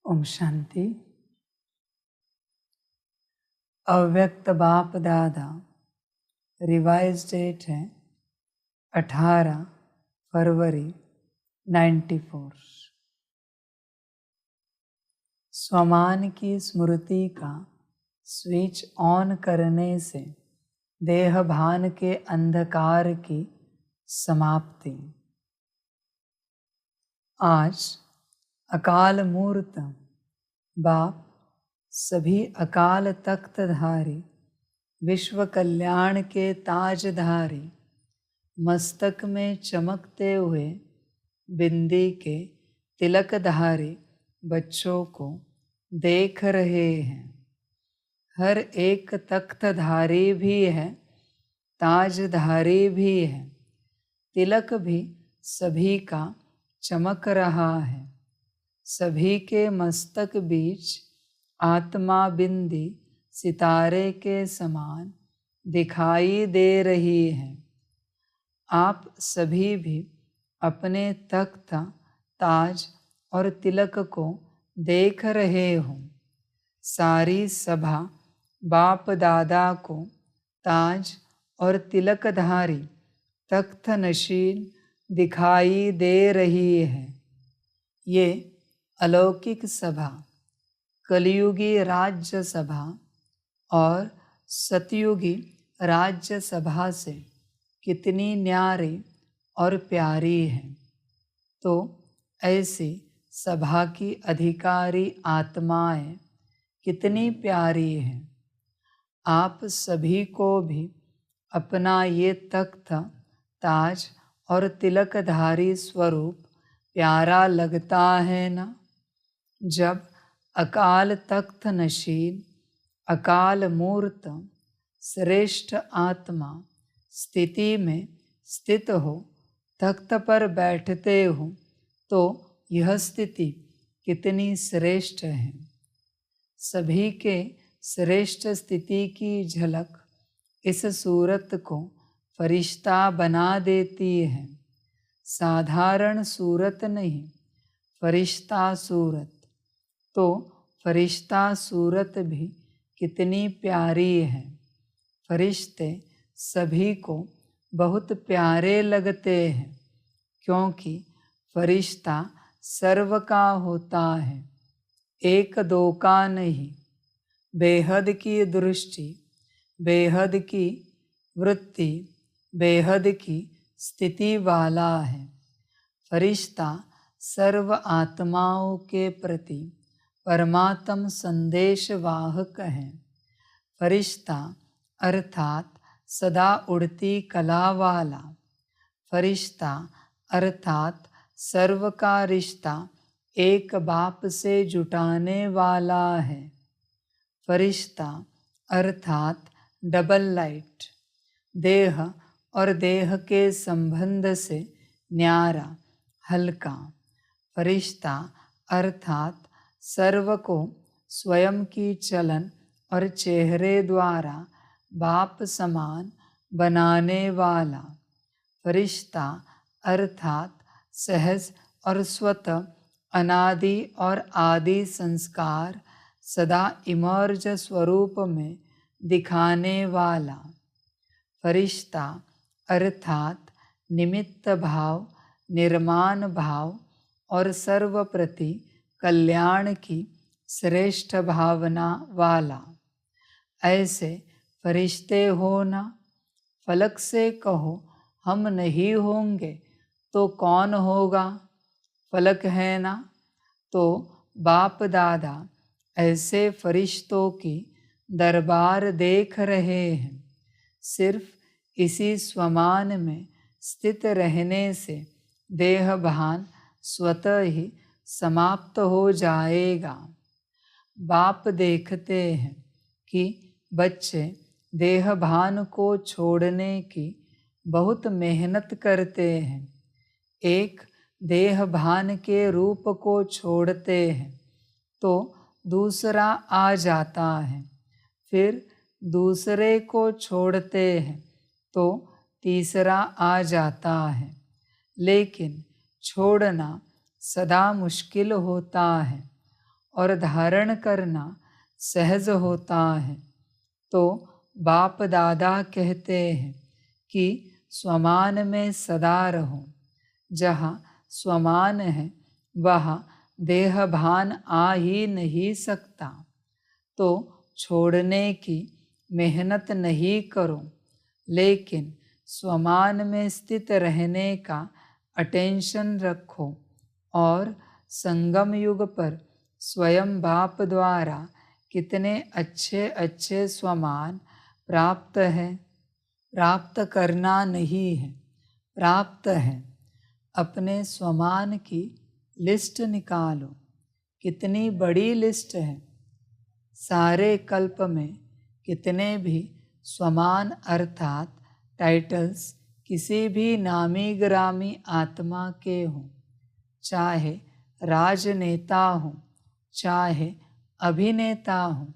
ओम शांति। अव्यक्त बाप दादा रिवाइज डेट है 18 फरवरी 94। स्वमान की स्मृति का स्विच ऑन करने से देह भान के अंधकार की समाप्ति। आज अकाल मूर्त बाप सभी अकाल तख्तधारी विश्व कल्याण के ताजधारी मस्तक में चमकते हुए बिंदी के तिलकधारी बच्चों को देख रहे हैं। हर एक तख्तधारी भी है, ताजधारी भी है, तिलक भी सभी का चमक रहा है। सभी के मस्तक बीच आत्मा बिंदी सितारे के समान दिखाई दे रही है। आप सभी भी अपने तख्त, ताज और तिलक को देख रहे हो। सारी सभा बाप दादा को ताज और तिलकधारी तख्त नशीन दिखाई दे रही है। ये अलौकिक सभा कलयुगी राज्य सभा और सतयुगी राज्य सभा से कितनी न्यारी और प्यारी है। तो ऐसी सभा की अधिकारी आत्माएं कितनी प्यारी हैं। आप सभी को भी अपना ये तख्त, ताज और तिलकधारी स्वरूप प्यारा लगता है ना। जब अकाल तख्त नशीन, अकाल मूर्त, श्रेष्ठ आत्मा स्थिति में स्थित हो, तख्त पर बैठते हो, तो यह स्थिति कितनी श्रेष्ठ है। सभी के श्रेष्ठ स्थिति की झलक इस सूरत को फरिश्ता बना देती है। साधारण सूरत नहीं, फरिश्ता सूरत। तो फरिश्ता सूरत भी कितनी प्यारी है। फरिश्ते सभी को बहुत प्यारे लगते हैं, क्योंकि फरिश्ता सर्व का होता है, एक दो का नहीं। बेहद की दृष्टि, बेहद की वृत्ति, बेहद की स्थिति वाला है। फरिश्ता सर्व आत्माओं के प्रति परमात्म संदेश वाहक है। फरिश्ता अर्थात सदा उड़ती कला वाला। फरिश्ता अर्थात सर्व का रिश्ता एक बाप से जुटाने वाला है। फरिश्ता अर्थात डबल लाइट, देह और देह के संबंध से न्यारा, हल्का। फरिश्ता अर्थात सर्व को स्वयं की चलन और चेहरे द्वारा बाप समान बनाने वाला। फरिश्ता अर्थात सहज और स्वतः अनादि और आदि संस्कार सदा इमर्ज स्वरूप में दिखाने वाला। फरिश्ता अर्थात निमित्त भाव, निर्माण भाव और सर्व प्रति कल्याण की श्रेष्ठ भावना वाला। ऐसे फरिश्ते हो ना। फलक से कहो हम नहीं होंगे तो कौन होगा? फलक है ना। तो बाप दादा ऐसे फरिश्तों की दरबार देख रहे हैं। सिर्फ इसी स्वमान में स्थित रहने से देह भान स्वतः ही समाप्त हो जाएगा। बाप देखते हैं कि बच्चे देह भान को छोड़ने की बहुत मेहनत करते हैं। एक देह भान के रूप को छोड़ते हैं तो दूसरा आ जाता है, फिर दूसरे को छोड़ते हैं तो तीसरा आ जाता है। लेकिन छोड़ना सदा मुश्किल होता है और धारण करना सहज होता है। तो बाप दादा कहते हैं कि स्वमान में सदा रहो। जहाँ स्वमान है वहाँ देह भान आ ही नहीं सकता। तो छोड़ने की मेहनत नहीं करो, लेकिन स्वमान में स्थित रहने का अटेंशन रखो। और संगम युग पर स्वयं बाप द्वारा कितने अच्छे अच्छे स्वमान प्राप्त है। प्राप्त करना नहीं है, प्राप्त है। अपने स्वमान की लिस्ट निकालो। कितनी बड़ी लिस्ट है। सारे कल्प में कितने भी स्वमान अर्थात टाइटल्स किसी भी नामी ग्रामी आत्मा के हों, चाहे राजनेता हो, चाहे अभिनेता हो,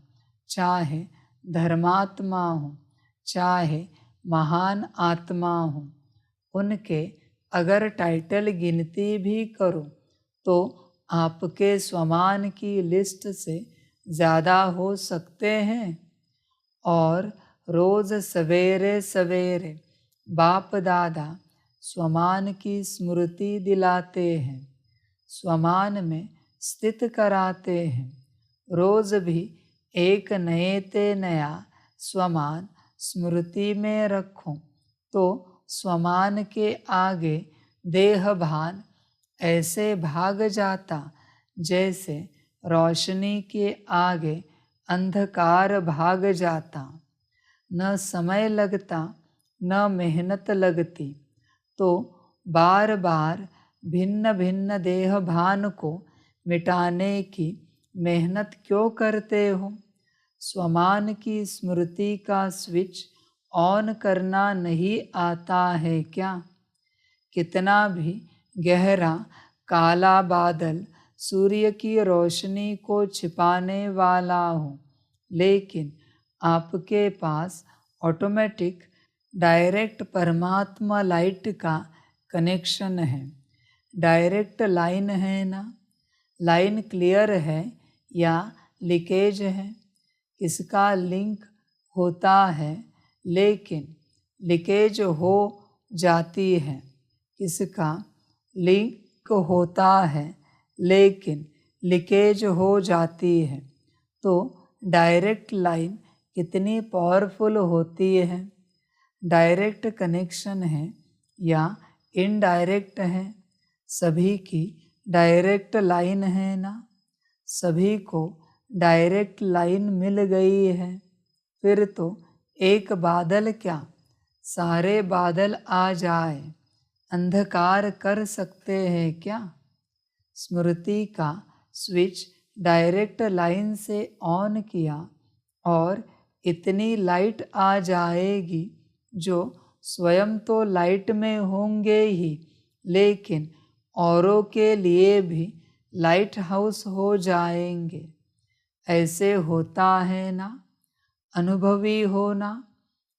चाहे धर्मात्मा हो, चाहे महान आत्मा हो, उनके अगर टाइटल गिनती भी करो तो आपके स्वमान की लिस्ट से ज़्यादा हो सकते हैं। और रोज़ सवेरे सवेरे बाप दादा स्वमान की स्मृति दिलाते हैं, स्वमान में स्थित कराते हैं। रोज़ भी एक नए ते नया स्वमान स्मृति में रखो तो स्वमान के आगे देह भान ऐसे भाग जाता जैसे रोशनी के आगे अंधकार भाग जाता। न समय लगता, न मेहनत लगती। तो बार बार भिन्न भिन्न देह भान को मिटाने की मेहनत क्यों करते हो? स्वमान की स्मृति का स्विच ऑन करना नहीं आता है क्या? कितना भी गहरा काला बादल सूर्य की रोशनी को छिपाने वाला हो, लेकिन आपके पास ऑटोमेटिक डायरेक्ट परमात्मा लाइट का कनेक्शन है। डायरेक्ट लाइन है ना? लाइन क्लियर है या लीकेज है? किसका लिंक होता है लेकिन लीकेज हो जाती है? किसका लिंक होता है लेकिन लीकेज हो जाती है? तो डायरेक्ट लाइन कितनी पावरफुल होती है। डायरेक्ट कनेक्शन है या इनडायरेक्ट है? सभी की डायरेक्ट लाइन है ना? सभी को डायरेक्ट लाइन मिल गई है। फिर तो एक बादल क्या, सारे बादल आ जाए, अंधकार कर सकते हैं क्या? स्मृति का स्विच डायरेक्ट लाइन से ऑन किया और इतनी लाइट आ जाएगी जो स्वयं तो लाइट में होंगे ही, लेकिन औरों के लिए भी लाइट हाउस हो जाएंगे। ऐसे होता है ना? अनुभवी हो ना?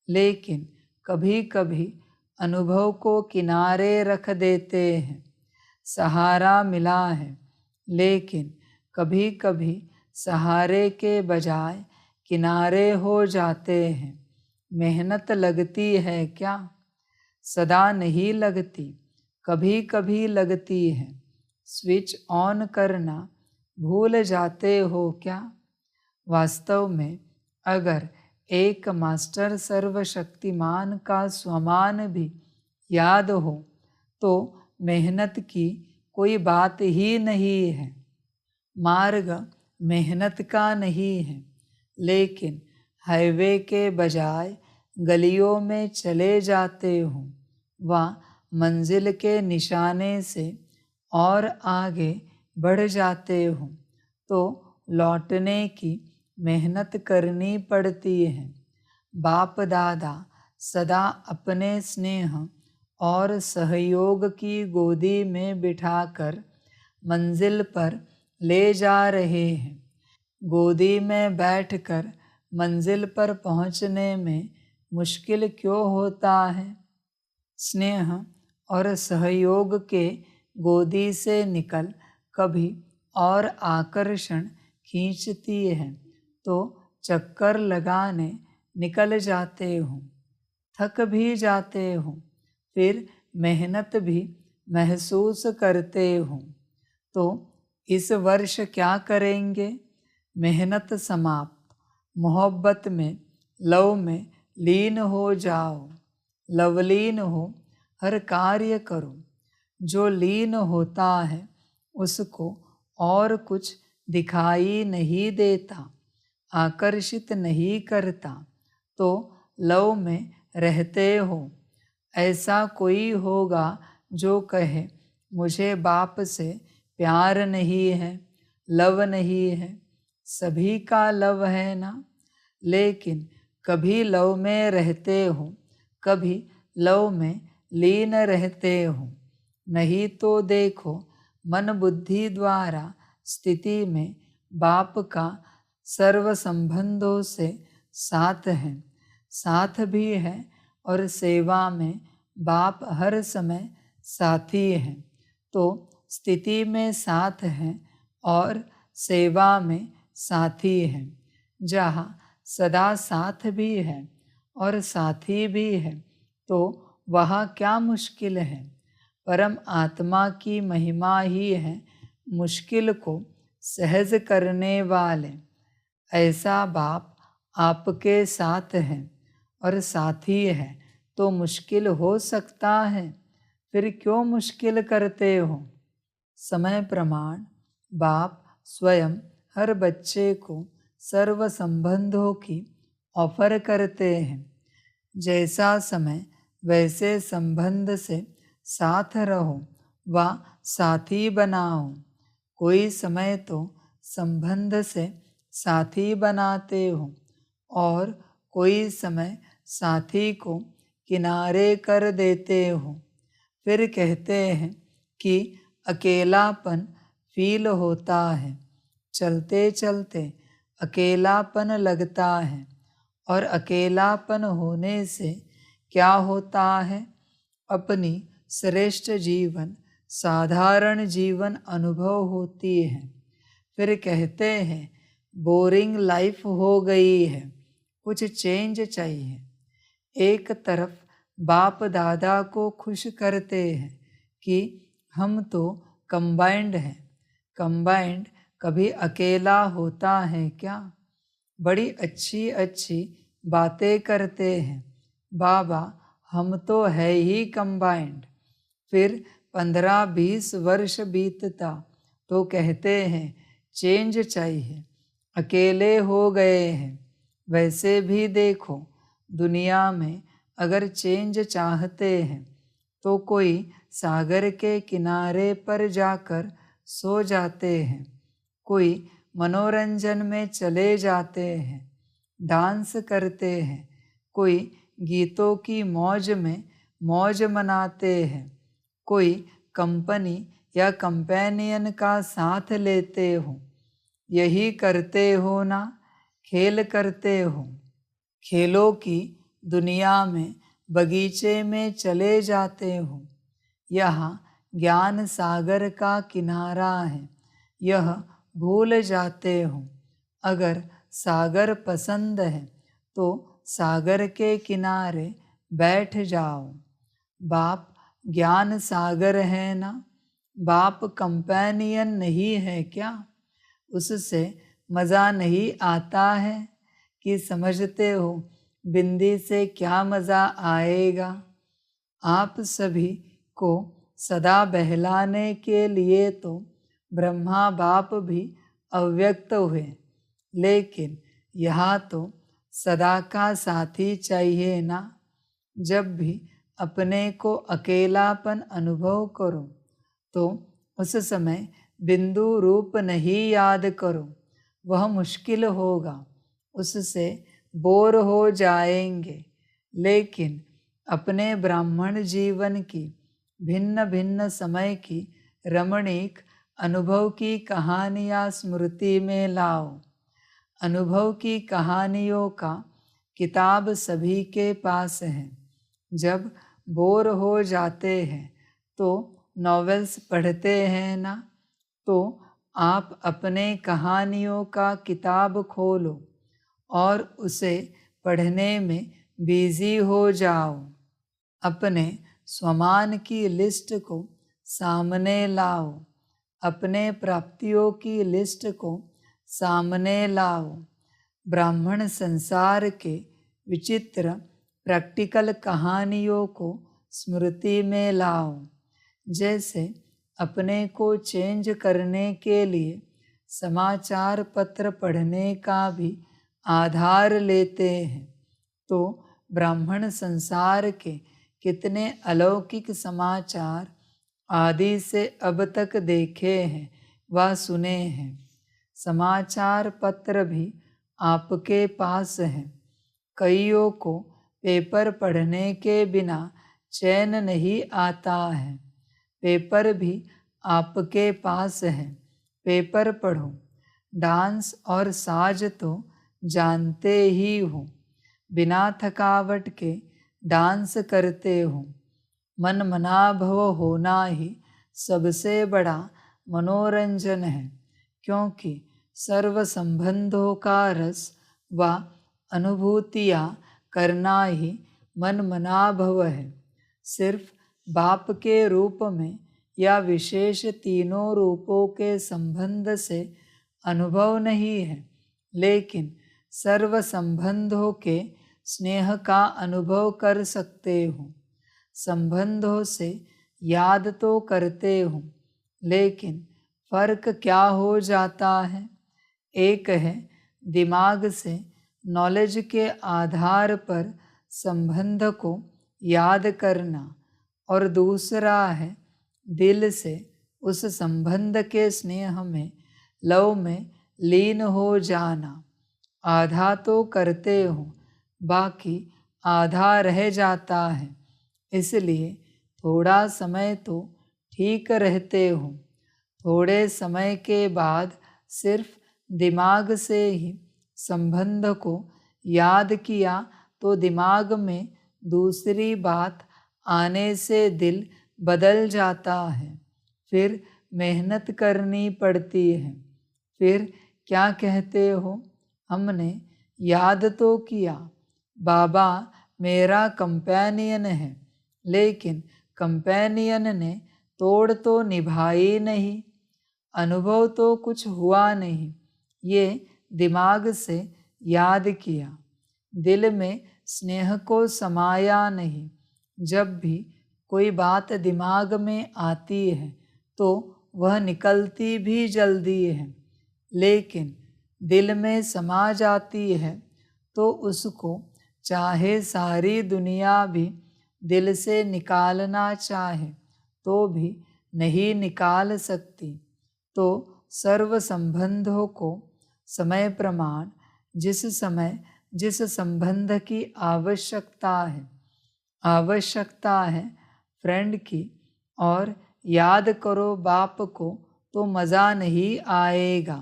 लेकिन कभी कभी अनुभव को किनारे रख देते हैं। सहारा मिला है, लेकिन कभी कभी सहारे के बजाय किनारे हो जाते हैं। मेहनत लगती है क्या? सदा नहीं लगती, कभी कभी लगती है। स्विच ऑन करना भूल जाते हो क्या? वास्तव में अगर एक मास्टर सर्वशक्तिमान का स्वमान भी याद हो तो मेहनत की कोई बात ही नहीं है। मार्ग मेहनत का नहीं है, लेकिन हाईवे के बजाय गलियों में चले जाते हो, वहाँ मंजिल के निशाने से और आगे बढ़ जाते हो तो लौटने की मेहनत करनी पड़ती है। बाप दादा सदा अपने स्नेह और सहयोग की गोदी में बिठाकर मंजिल पर ले जा रहे हैं। गोदी में बैठकर मंजिल पर पहुंचने में मुश्किल क्यों होता है? स्नेह और सहयोग के गोदी से निकल कभी और आकर्षण खींचती है तो चक्कर लगाने निकल जाते हो, थक भी जाते हो, फिर मेहनत भी महसूस करते हो। तो इस वर्ष क्या करेंगे? मेहनत समाप्त, मोहब्बत में, लव में लीन हो जाओ। लवलीन हो, हर कार्य करो। जो लीन होता है उसको और कुछ दिखाई नहीं देता, आकर्षित नहीं करता। तो लव में रहते हो। ऐसा कोई होगा जो कहे मुझे बाप से प्यार नहीं है, लव नहीं है। सभी का लव है ना, लेकिन कभी लव में रहते हो, कभी लव में लीन रहते हो। नहीं तो देखो मन बुद्धि द्वारा स्थिति में बाप का सर्व संबंधों से साथ है, साथ भी है और सेवा में बाप हर समय साथी है। तो स्थिति में साथ है और सेवा में साथी है। जहाँ सदा साथ भी है और साथी भी है तो वहाँ क्या मुश्किल है? परम आत्मा की महिमा ही है मुश्किल को सहज करने वाले। ऐसा बाप आपके साथ है और साथी है तो मुश्किल हो सकता है, फिर क्यों मुश्किल करते हो? समय प्रमाण बाप स्वयं हर बच्चे को सर्व संबंधों की ऑफर करते हैं। जैसा समय वैसे संबंध से साथ रहो व साथी बनाओ। कोई समय तो संबंध से साथी बनाते हो और कोई समय साथी को किनारे कर देते हो। फिर कहते हैं कि अकेलापन फील होता है, चलते चलते अकेलापन लगता है। और अकेलापन होने से क्या होता है? अपनी श्रेष्ठ जीवन, साधारण जीवन अनुभव होती है। फिर कहते हैं बोरिंग लाइफ हो गई है, कुछ चेंज चाहिए। एक तरफ बाप दादा को खुश करते हैं कि हम तो कंबाइंड हैं। कंबाइंड कभी अकेला होता है क्या? बड़ी अच्छी अच्छी बातें करते हैं, बाबा हम तो है ही कंबाइंड। फिर 15-20 वर्ष बीतता तो कहते हैं चेंज चाहिए, अकेले हो गए हैं। वैसे भी देखो दुनिया में अगर चेंज चाहते हैं तो कोई सागर के किनारे पर जाकर सो जाते हैं, कोई मनोरंजन में चले जाते हैं, डांस करते हैं, कोई गीतों की मौज में मौज मनाते हैं, कोई कंपनी या कंपेनियन का साथ लेते हो। यही करते हो ना, खेल करते हो। खेलों की दुनिया में बगीचे में चले जाते हो। यहाँ ज्ञान सागर का किनारा है, यह भूल जाते हो। अगर सागर पसंद है तो सागर के किनारे बैठ जाओ। बाप ज्ञान सागर है ना, बाप कंपेनियन नहीं है क्या? उससे मज़ा नहीं आता है कि समझते हो बिंदी से क्या मज़ा आएगा? आप सभी को सदा बहलाने के लिए तो ब्रह्मा बाप भी अव्यक्त हुए, लेकिन यहाँ तो सदा का साथी चाहिए ना। जब भी अपने को अकेलापन अनुभव करो तो उस समय बिंदु रूप नहीं याद करो, वह मुश्किल होगा, उससे बोर हो जाएंगे। लेकिन अपने ब्राह्मण जीवन की भिन्न भिन्न समय की रमणीक अनुभव की कहानियाँ स्मृति में लाओ। अनुभव की कहानियों का किताब सभी के पास है। जब बोर हो जाते हैं तो नॉवेल्स पढ़ते हैं ना, तो आप अपने कहानियों का किताब खोलो और उसे पढ़ने में बिजी हो जाओ। अपने स्वमान की लिस्ट को सामने लाओ, अपने प्राप्तियों की लिस्ट को सामने लाओ। ब्राह्मण संसार के विचित्र प्रैक्टिकल कहानियों को स्मृति में लाओ। जैसे अपने को चेंज करने के लिए समाचार पत्र पढ़ने का भी आधार लेते हैं, तो ब्राह्मण संसार के कितने अलौकिक समाचार आदि से अब तक देखे हैं व सुने हैं। समाचार पत्र भी आपके पास हैं। कईयों को पेपर पढ़ने के बिना चैन नहीं आता है। पेपर भी आपके पास है, पेपर पढ़ो। डांस और साज तो जानते ही हो, बिना थकावट के डांस करते हो। मन मनाभव होना ही सबसे बड़ा मनोरंजन है, क्योंकि सर्व संबंधों का रस व अनुभूतियाँ करना ही मन मनाभव है। सिर्फ बाप के रूप में या विशेष तीनों रूपों के संबंध से अनुभव नहीं है, लेकिन सर्व संबंधों के स्नेह का अनुभव कर सकते हो। संबंधों से याद तो करते हो, लेकिन फर्क क्या हो जाता है? एक है दिमाग से नॉलेज के आधार पर संबंध को याद करना, और दूसरा है दिल से उस संबंध के स्नेह में, लव में लीन हो जाना। आधा तो करते हो, बाकी आधा रह जाता है, इसलिए थोड़ा समय तो ठीक रहते हो। थोड़े समय के बाद सिर्फ दिमाग से ही संबंध को याद किया तो दिमाग में दूसरी बात आने से दिल बदल जाता है। फिर मेहनत करनी पड़ती है। फिर क्या कहते हो? हमने याद तो किया, बाबा मेरा कंपेनियन है, लेकिन कंपेनियन ने तोड़ तो निभाई नहीं, अनुभव तो कुछ हुआ नहीं। ये दिमाग से याद किया, दिल में स्नेह को समाया नहीं। जब भी कोई बात दिमाग में आती है तो वह निकलती भी जल्दी है, लेकिन दिल में समा जाती है तो उसको चाहे सारी दुनिया भी दिल से निकालना चाहे तो भी नहीं निकाल सकती। तो सर्व संबंधों को समय प्रमाण जिस समय जिस संबंध की आवश्यकता है फ्रेंड की, और याद करो बाप को तो मज़ा नहीं आएगा।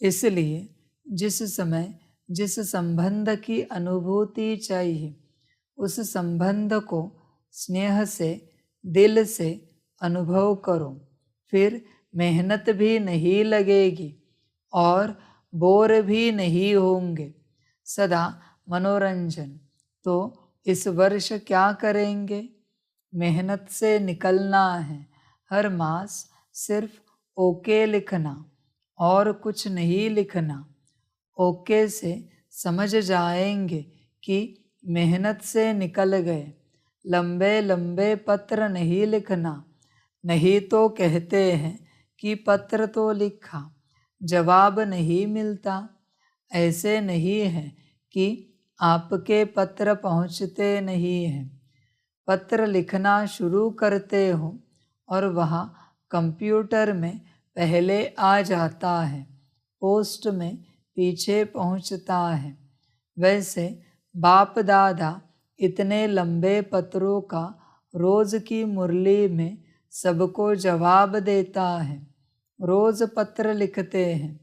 इसलिए जिस समय जिस संबंध की अनुभूति चाहिए उस संबंध को स्नेह से दिल से अनुभव करो। फिर मेहनत भी नहीं लगेगी और बोर भी नहीं होंगे। सदा मनोरंजन। तो इस वर्ष क्या करेंगे? मेहनत से निकलना है। हर मास सिर्फ ओके लिखना और कुछ नहीं लिखना। ओके से समझ जाएंगे कि मेहनत से निकल गए। लंबे लंबे पत्र नहीं लिखना, नहीं तो कहते हैं कि पत्र तो लिखा, जवाब नहीं मिलता। ऐसे नहीं है कि आपके पत्र पहुँचते नहीं हैं। पत्र लिखना शुरू करते हो और वहाँ कंप्यूटर में पहले आ जाता है, पोस्ट में पीछे पहुँचता है। वैसे बाप दादा इतने लंबे पत्रों का रोज़ की मुरली में सबको जवाब देता है। रोज़ पत्र लिखते हैं।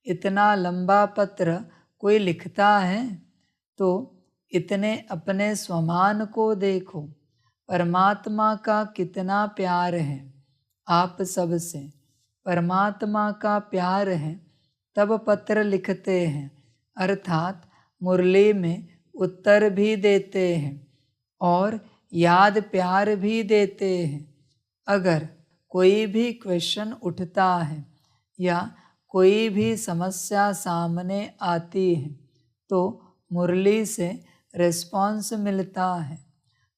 इतना लंबा पत्र कोई लिखता है? तो इतने अपने स्वमान को देखो। परमात्मा का कितना प्यार है आप सबसे। परमात्मा का प्यार है तब पत्र लिखते हैं, अर्थात मुरली में उत्तर भी देते हैं और याद प्यार भी देते हैं। अगर कोई भी क्वेश्चन उठता है या कोई भी समस्या सामने आती है तो मुरली से रिस्पॉन्स मिलता है,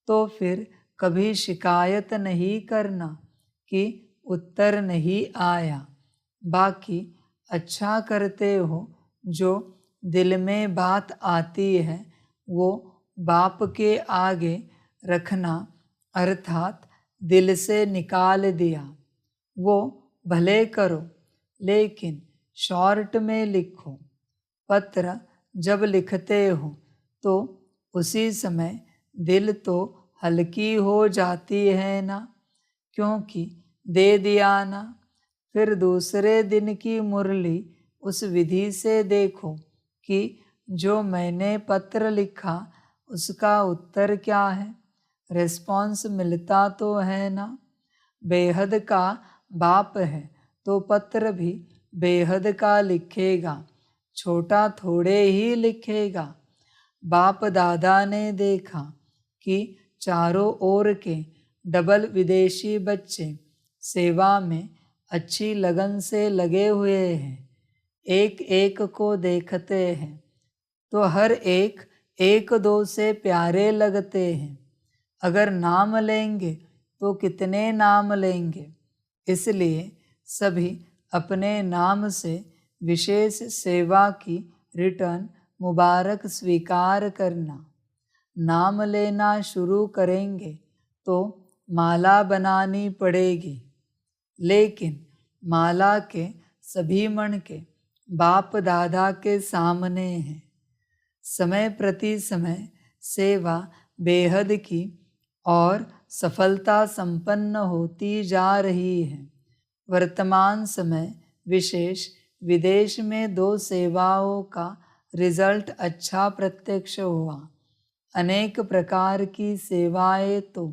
तो फिर कभी शिकायत नहीं करना कि उत्तर नहीं आया। बाकी अच्छा करते हो, जो दिल में बात आती है वो बाप के आगे रखना, अर्थात दिल से निकाल दिया। वो भले करो लेकिन शॉर्ट में लिखो। पत्र जब लिखते हो तो उसी समय दिल तो हल्की हो जाती है ना, क्योंकि दे दिया ना। फिर दूसरे दिन की मुरली उस विधि से देखो कि जो मैंने पत्र लिखा उसका उत्तर क्या है, रिस्पॉन्स मिलता तो है ना। बेहद का बाप है तो पत्र भी बेहद का लिखेगा, छोटा थोड़े ही लिखेगा। बाप दादा ने देखा कि चारों ओर के डबल विदेशी बच्चे सेवा में अच्छी लगन से लगे हुए हैं। एक एक को देखते हैं तो हर एक एक दो से प्यारे लगते हैं। अगर नाम लेंगे तो कितने नाम लेंगे, इसलिए सभी अपने नाम से विशेष सेवा की रिटर्न मुबारक स्वीकार करना। नाम लेना शुरू करेंगे तो माला बनानी पड़ेगी, लेकिन माला के सभी मणके बाप दादा के सामने हैं। समय प्रति समय सेवा बेहद की और सफलता संपन्न होती जा रही है। वर्तमान समय विशेष विदेश में 2 सेवाओं का रिजल्ट अच्छा प्रत्यक्ष हुआ। अनेक प्रकार की सेवाएं तो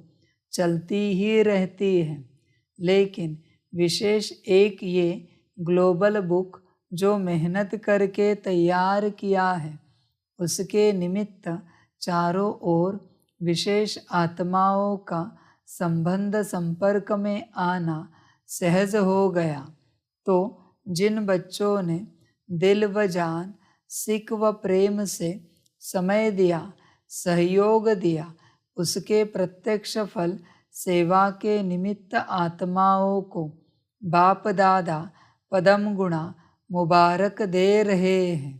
चलती ही रहती हैं, लेकिन विशेष एक ये ग्लोबल बुक जो मेहनत करके तैयार किया है, उसके निमित्त चारों ओर विशेष आत्माओं का संबंध संपर्क में आना सहज हो गया। तो जिन बच्चों ने दिल व जान, सिक व प्रेम से समय दिया, सहयोग दिया, उसके प्रत्यक्ष फल सेवा के निमित्त आत्माओं को बाप दादा पदम गुणा मुबारक दे रहे हैं।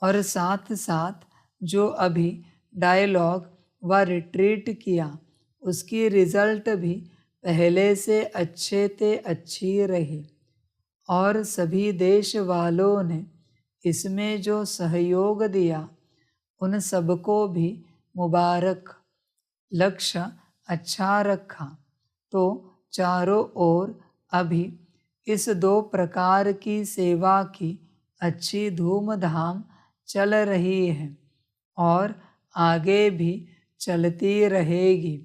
और साथ साथ जो अभी डायलॉग व रिट्रीट किया, उसकी रिजल्ट भी पहले से अच्छे ते अच्छी रही। और सभी देश वालों ने इसमें जो सहयोग दिया, उन सबको भी मुबारक। लक्ष्य अच्छा रखा तो चारों ओर अभी इस 2 प्रकार की सेवा की अच्छी धूमधाम चल रही है और आगे भी चलती रहेगी।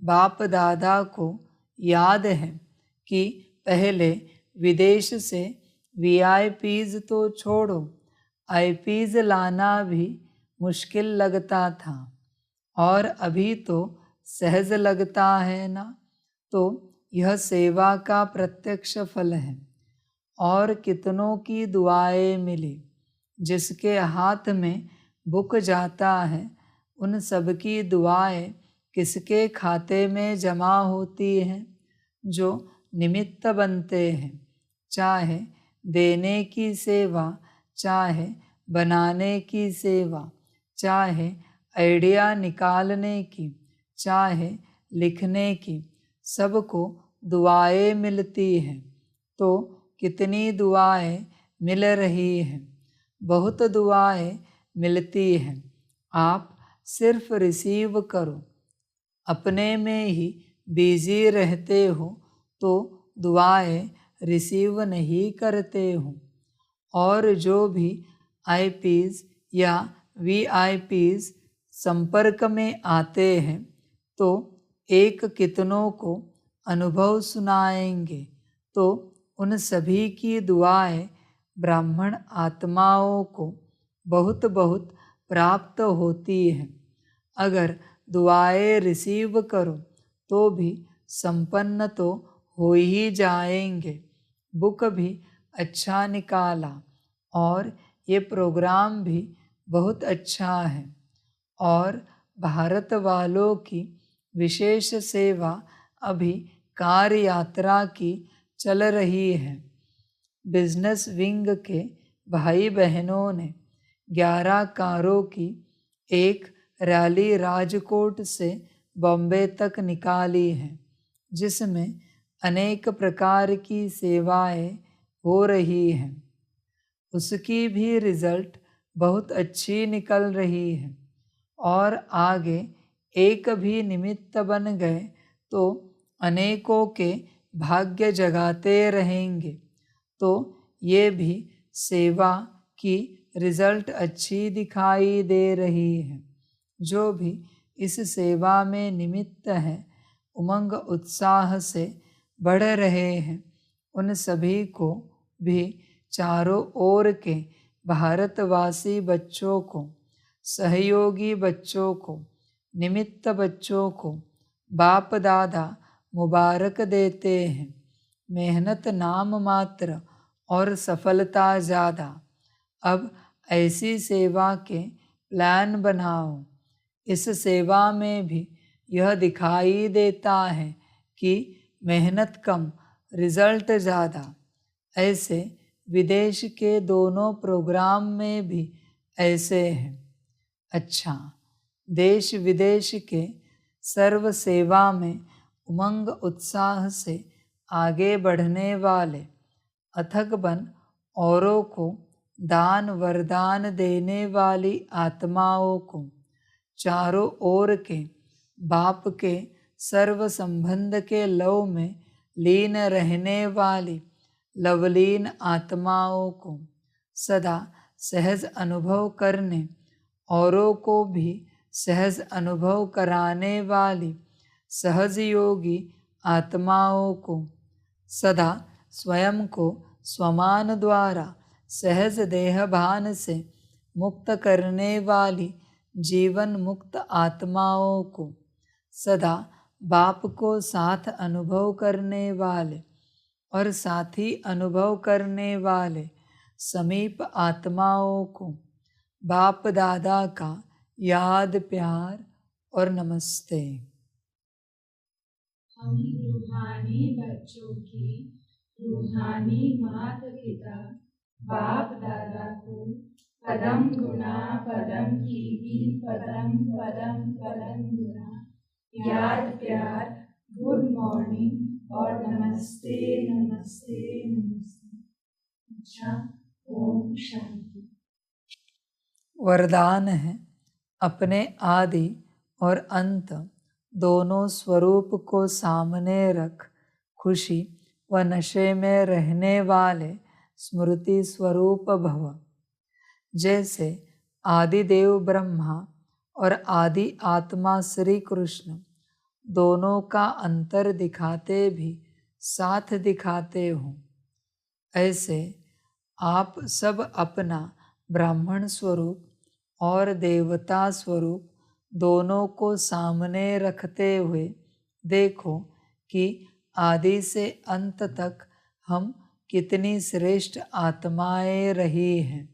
बाप दादा को याद है कि पहले विदेश से VIPs तो छोड़ो, IPs लाना भी मुश्किल लगता था, और अभी तो सहज लगता है ना। तो यह सेवा का प्रत्यक्ष फल है। और कितनों की दुआएं मिली। जिसके हाथ में बुक जाता है, उन सब की दुआएं किसके खाते में जमा होती हैं? जो निमित्त बनते हैं, चाहे देने की सेवा, चाहे बनाने की सेवा, चाहे आइडिया निकालने की, चाहे लिखने की, सबको दुआएं मिलती हैं। तो कितनी दुआएं मिल रही हैं, बहुत दुआएं मिलती हैं। आप सिर्फ रिसीव करो। अपने में ही बिजी रहते हो तो दुआएं रिसीव नहीं करते हो। और जो भी IPs या VIPs संपर्क में आते हैं तो एक कितनों को अनुभव सुनाएंगे तो उन सभी की दुआएं ब्राह्मण आत्माओं को बहुत बहुत प्राप्त होती हैं। अगर दुआएं रिसीव करो तो भी संपन्न तो हो ही जाएंगे। बुक भी अच्छा निकाला और ये प्रोग्राम भी बहुत अच्छा है। और भारत वालों की विशेष सेवा अभी कार यात्रा की चल रही है। बिजनेस विंग के भाई बहनों ने 11 कारों की एक रैली राजकोट से बॉम्बे तक निकाली है, जिसमें अनेक प्रकार की सेवाएं हो रही हैं। उसकी भी रिजल्ट बहुत अच्छी निकल रही है और आगे एक भी निमित्त बन गए तो अनेकों के भाग्य जगाते रहेंगे। तो ये भी सेवा की रिजल्ट अच्छी दिखाई दे रही है। जो भी इस सेवा में निमित्त है, उमंग उत्साह से बढ़ रहे हैं, उन सभी को भी चारों ओर के भारतवासी बच्चों को, सहयोगी बच्चों को, निमित्त बच्चों को बाप दादा मुबारक देते हैं। मेहनत नाम मात्र और सफलता ज़्यादा। अब ऐसी सेवा के प्लान बनाओ। इस सेवा में भी यह दिखाई देता है कि मेहनत कम, रिजल्ट ज़्यादा। ऐसे विदेश के दोनों प्रोग्राम में भी ऐसे हैं। अच्छा, देश विदेश के सर्व सेवा में उमंग उत्साह से आगे बढ़ने वाले अथक बन औरों को दान वरदान देने वाली आत्माओं को, चारों ओर के बाप के सर्व संबंध के लव में लीन रहने वाली लवलीन आत्माओं को, सदा सहज अनुभव करने औरों को भी सहज अनुभव कराने वाली सहज योगी आत्माओं को, सदा स्वयं को स्वमान द्वारा सहज देहभान से मुक्त करने वाली जीवन मुक्त आत्माओं को, सदा बाप को साथ अनुभव करने वाले और साथी अनुभव करने वाले समीप आत्माओं को बाप दादा का याद प्यार और नमस्ते। हम रूहानी बच्चों की रूहानी माता पिता बाप दादा को पदम गुना पदम की भी पदम पदम पदम गुना याद प्यार, गुड मॉर्निंग और नमस्ते नमस्ते नमस्ते। अच्छा, ओम शांति। वरदान है, अपने आदि और अंत दोनों स्वरूप को सामने रख खुशी व नशे में रहने वाले स्मृति स्वरूप भव। जैसे आदिदेव ब्रह्मा और आदि आत्मा श्री कृष्ण दोनों का अंतर दिखाते भी साथ दिखाते हो, ऐसे आप सब अपना ब्राह्मण स्वरूप और देवता स्वरूप दोनों को सामने रखते हुए देखो कि आदि से अंत तक हम कितनी श्रेष्ठ आत्माएं रही हैं।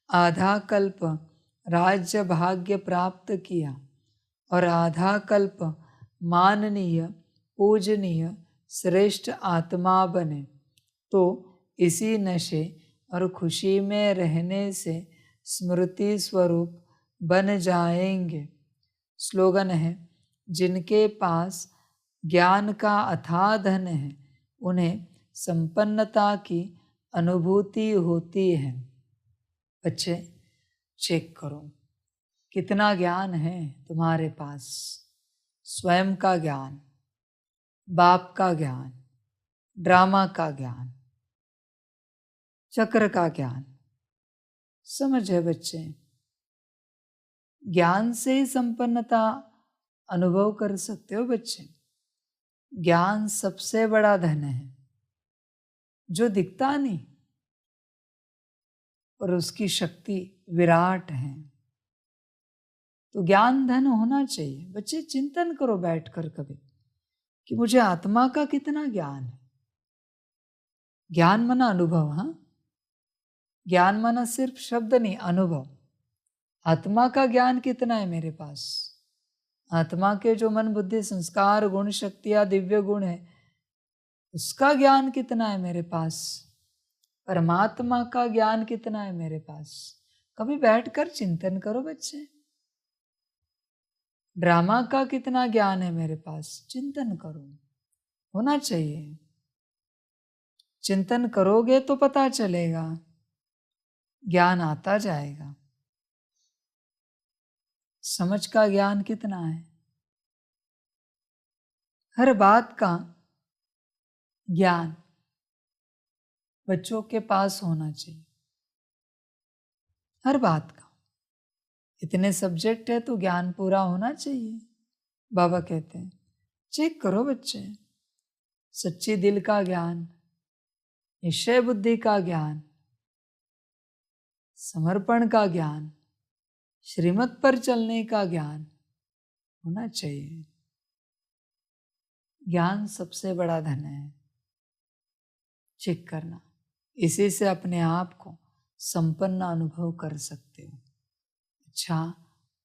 आधा कल्प राज्य भाग्य प्राप्त किया और आधा कल्प माननीय पूजनीय श्रेष्ठ आत्मा बने, तो इसी नशे और खुशी में रहने से स्मृति स्वरूप बन जाएंगे। स्लोगन है, जिनके पास ज्ञान का अथाह धन है उन्हें संपन्नता की अनुभूति होती है। बच्चे चेक करो कितना ज्ञान है तुम्हारे पास। स्वयं का ज्ञान, बाप का ज्ञान, ड्रामा का ज्ञान, चक्र का ज्ञान, समझ है बच्चे। ज्ञान से ही संपन्नता अनुभव कर सकते हो बच्चे। ज्ञान सबसे बड़ा धन है। जो दिखता नहीं, और उसकी शक्ति विराट है। तो ज्ञान धन होना चाहिए। बच्चे चिंतन करो बैठकर कभी कि मुझे आत्मा का कितना ज्ञान है। ज्ञान माना अनुभव, हाँ, ज्ञान माना सिर्फ शब्द नहीं, अनुभव। आत्मा का ज्ञान कितना है मेरे पास? आत्मा के जो मन बुद्धि संस्कार गुण शक्तियां दिव्य गुण है, उसका ज्ञान कितना है मेरे पास? परमात्मा का ज्ञान कितना है मेरे पास? कभी बैठकर चिंतन करो बच्चे। ड्रामा का कितना ज्ञान है मेरे पास? चिंतन करो, होना चाहिए। चिंतन करोगे तो पता चलेगा, ज्ञान आता जाएगा। समझ का ज्ञान कितना है? हर बात का ज्ञान बच्चों के पास होना चाहिए, हर बात का। इतने सब्जेक्ट है तो ज्ञान पूरा होना चाहिए। बाबा कहते हैं चेक करो बच्चे, सच्ची दिल का ज्ञान, निश्चय बुद्धि का ज्ञान, समर्पण का ज्ञान, श्रीमत पर चलने का ज्ञान होना चाहिए। ज्ञान सबसे बड़ा धन है। चेक करना, इसी से अपने आप को संपन्न अनुभव कर सकते हो। अच्छा,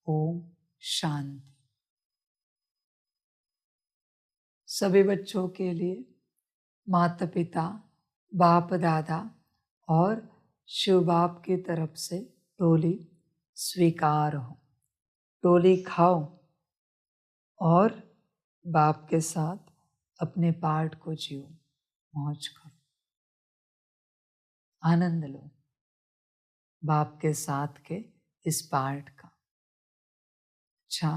ओम शांति। सभी बच्चों के लिए माता पिता, बाप दादा और शिव बाप की तरफ से टोली स्वीकार हो। टोली खाओ और बाप के साथ अपने पाठ को जियो, मौज करो, आनंद लो बाप के साथ के इस पाठ का। अच्छा,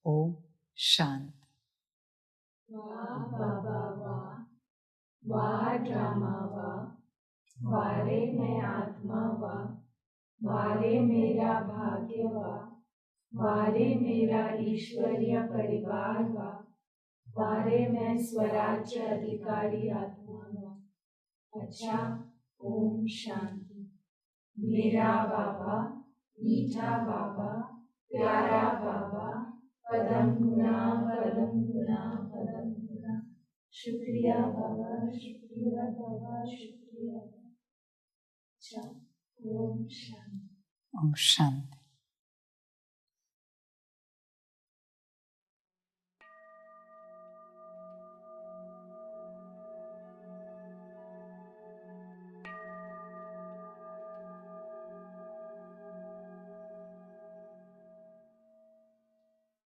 ओम शांति। वाह बाबा वाह, वाह ड्रामा वाह, वारे मैं आत्मा वाह, वारे मेरा भाग्य वाह, वारे मेरा ईश्वरीय परिवार वाह, वारे मैं स्वराज्य अधिकारी आत्मा वाह। अच्छा, ओम शांति। मेरा बाबा, मीठा बाबा, प्यारा बाबा, पदम गुना पदम गुना पदम गुना। शुक्रिया बाबा, शुक्रिया बाबा, शुक्रिया। अच्छा, ओम शांति। ओम शांति।